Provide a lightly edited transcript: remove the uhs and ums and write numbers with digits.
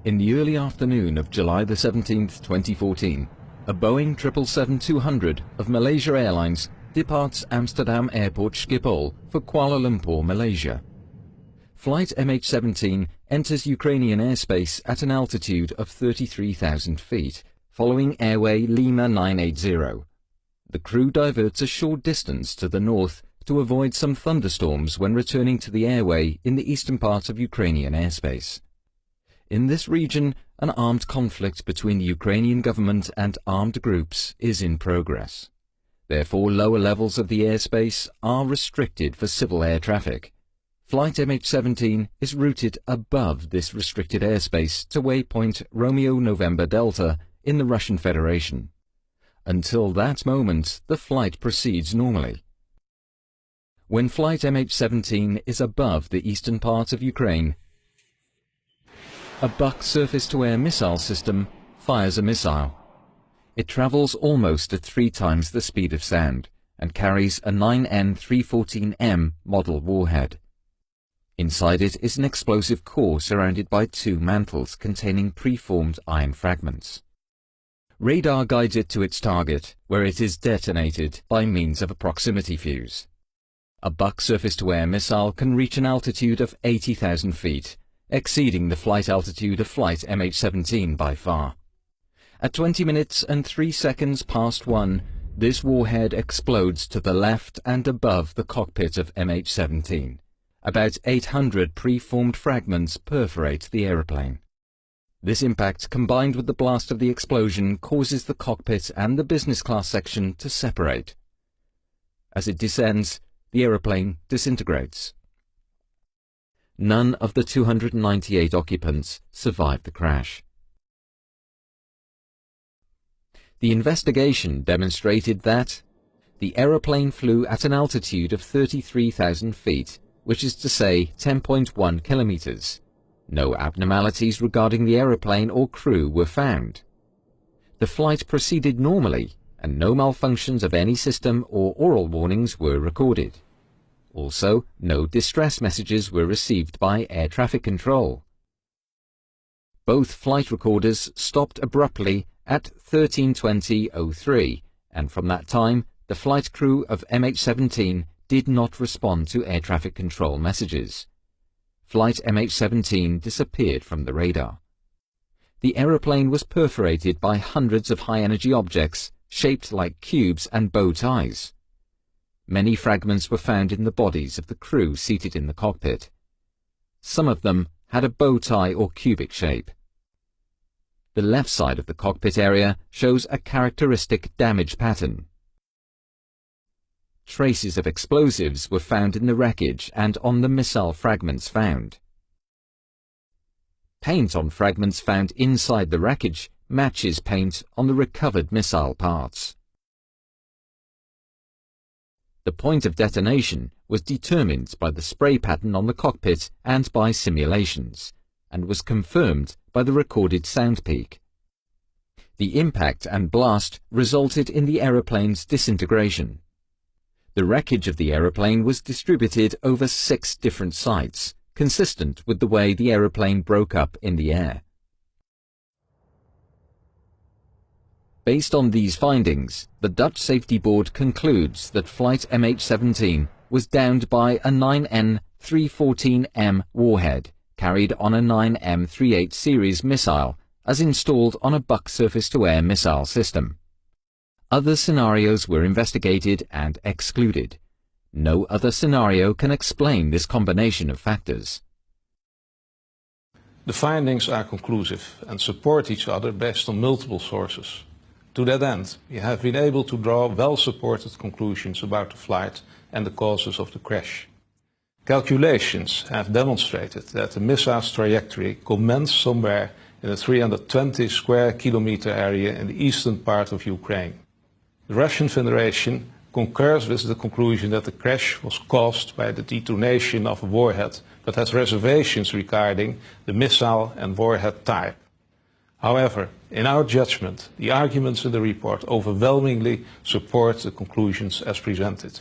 In the early afternoon of July the 17th, 2014, a Boeing 777-200 of Malaysia Airlines departs Amsterdam Airport Schiphol for Kuala Lumpur, Malaysia. Flight MH17 enters Ukrainian airspace at an altitude of 33,000 feet, following airway Lima 980. The crew diverts a short distance to the north to avoid some thunderstorms when returning to the airway in the eastern part of Ukrainian airspace. In this region, an armed conflict between the Ukrainian government and armed groups is in progress. Therefore, lower levels of the airspace are restricted for civil air traffic. Flight MH17 is routed above this restricted airspace to waypoint Romeo November Delta in the Russian Federation. Until that moment, the flight proceeds normally. When flight MH17 is above the eastern part of Ukraine, a Buck surface-to-air missile system fires a missile. It travels almost at 3 times the speed of sound and carries a 9N314M model warhead. Inside it is an explosive core surrounded by 2 mantles containing preformed iron fragments. Radar guides it to its target, where it is detonated by means of a proximity fuse. A Buck surface-to-air missile can reach an altitude of 80,000 feet, exceeding the flight altitude of flight MH17 by far. At 20 minutes and 3 seconds past 1, this warhead explodes to the left and above the cockpit of MH17. About 800 preformed fragments perforate the aeroplane. This impact, combined with the blast of the explosion, causes the cockpit and the business class section to separate. As it descends, the aeroplane disintegrates. None of the 298 occupants survived the crash. The investigation demonstrated that the aeroplane flew at an altitude of 33,000 feet, which is to say 10.1 kilometers. No abnormalities regarding the aeroplane or crew were found. The flight proceeded normally, and no malfunctions of any system or oral warnings were recorded. Also, no distress messages were received by air traffic control. Both flight recorders stopped abruptly at 13:20:03, and from that time, the flight crew of MH17 did not respond to air traffic control messages. Flight MH17 disappeared from the radar. The aeroplane was perforated by hundreds of high-energy objects shaped like cubes and bow ties. Many fragments were found in the bodies of the crew seated in the cockpit. Some of them had a bow tie or cubic shape. The left side of the cockpit area shows a characteristic damage pattern. Traces of explosives were found in the wreckage and on the missile fragments found. Paint on fragments found inside the wreckage matches paint on the recovered missile parts. The point of detonation was determined by the spray pattern on the cockpit and by simulations, and was confirmed by the recorded sound peak. The impact and blast resulted in the aeroplane's disintegration. The wreckage of the aeroplane was distributed over 6 different sites, consistent with the way the aeroplane broke up in the air. Based on these findings, the Dutch Safety Board concludes that flight MH17 was downed by a 9N314M warhead carried on a 9M38 series missile as installed on a Buck surface-to-air missile system. Other scenarios were investigated and excluded. No other scenario can explain this combination of factors. The findings are conclusive and support each other based on multiple sources. To that end, we have been able to draw well-supported conclusions about the flight and the causes of the crash. Calculations have demonstrated that the missile's trajectory commenced somewhere in a 320 square kilometer area in the eastern part of Ukraine. The Russian Federation concurs with the conclusion that the crash was caused by the detonation of a warhead, but has reservations regarding the missile and warhead type. However, in our judgment, the arguments in the report overwhelmingly support the conclusions as presented.